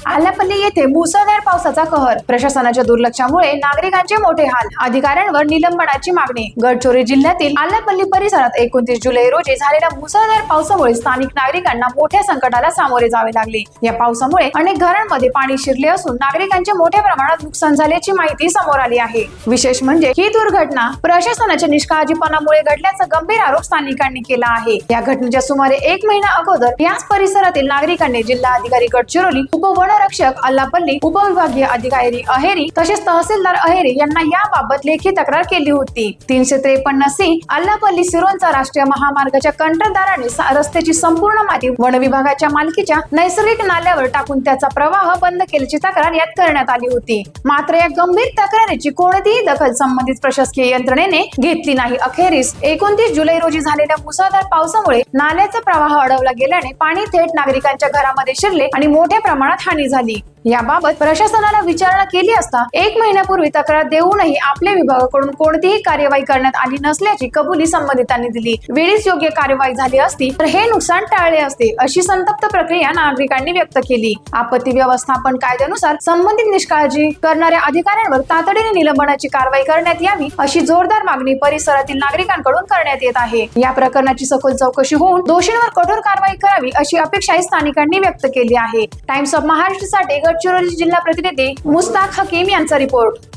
आलापल्ली येथे मुसळधार पावसाचा कहर, प्रशासनाच्या दुर्लक्षामुळे नागरिकांचे मोठे हाल, अधिकाऱ्यांवर निलंबनाची मागणी। गडचिरोली जिल्ह्यातील आलापल्ली परिसरात 29 जुलै रोजी झालेल्या मुसळधार पावसामुळे स्थानिक नागरिकांना मोठ्या संकटाला सामोरे जावे लागले। या पावसामुळे अनेक घरांमध्ये पाणी शिरले असून नागरिकांचे मोठ्या प्रमाणात नुकसान झाल्याची माहिती समोर आली आहे। विशेष म्हणजे ही दुर्घटना प्रशासनाच्या निष्काळजीपणामुळे घडल्याचा गंभीर आरोप स्थानिकांनी केला आहे। या घटनेच्या सुमारे 1 महिना अगोदर याच परिसरातील नागरिकांनी जिल्हाधिकारी गडचिरोली, उपवनरक्षक आलापल्ली, उपविभागीय अधिकारी अहेरी तसेच तहसीलदार अहेरी यांना याबाबत लेखी तक्रार केली होती। 353 सी आलापल्ली सिरोंचा राष्ट्रीय महामार्गाच्या कंत्राटदाराने रस्त्याची संपूर्ण माती वन विभागाच्या मालकीच्या नैसर्गिक नाल्यावर टाकून त्याचा प्रवाह बंद केल्याची तक्रार यात करण्यात आली होती। मात्र या गंभीर तक्रारीची कोणतीही दखल संबंधित प्रशासकीय यंत्रणेने घेतली नाही। अखेरीस 29 जुलै रोजी झालेल्या मुसळधार पावसामुळे नाल्याचा प्रवाह अडवला गेल्याने पाणी थेट नागरिकांच्या घरामध्ये शिरले आणि मोठ्या प्रमाणात हानी झाली। याबाबत प्रशासनाला विचारणा केली असता 1 महिन्यापूर्वी तक्रार देऊनही आपल्या विभागाकडून कोणतीही कार्यवाही करण्यात आली नसल्याची कबुली संबंधितांनी दिली। वेळीच योग्य कार्यवाही झाली असती तर हे नुकसान टाळले असते, अशी संतप्त प्रक्रिया नागरिकांनी व्यक्त केली। आपत्ती व्यवस्थापन कायद्यानुसार संबंधित निष्काळजी करणाऱ्या अधिकाऱ्यांवर तातडीने निलंबनाची कारवाई करण्यात यावी, अशी जोरदार मागणी परिसरातील नागरिकांकडून करण्यात येत आहे। या प्रकरणाची सखोल चौकशी होऊन दोषींवर कठोर कारवाई करावी, अशी अपेक्षाही स्थानिकांनी व्यक्त केली आहे। टाइम्स ऑफ महाराष्ट्रसाठी गडचिरोली जिल्हा प्रतिनिधी मुस्ताक हकीम यांचा रिपोर्ट।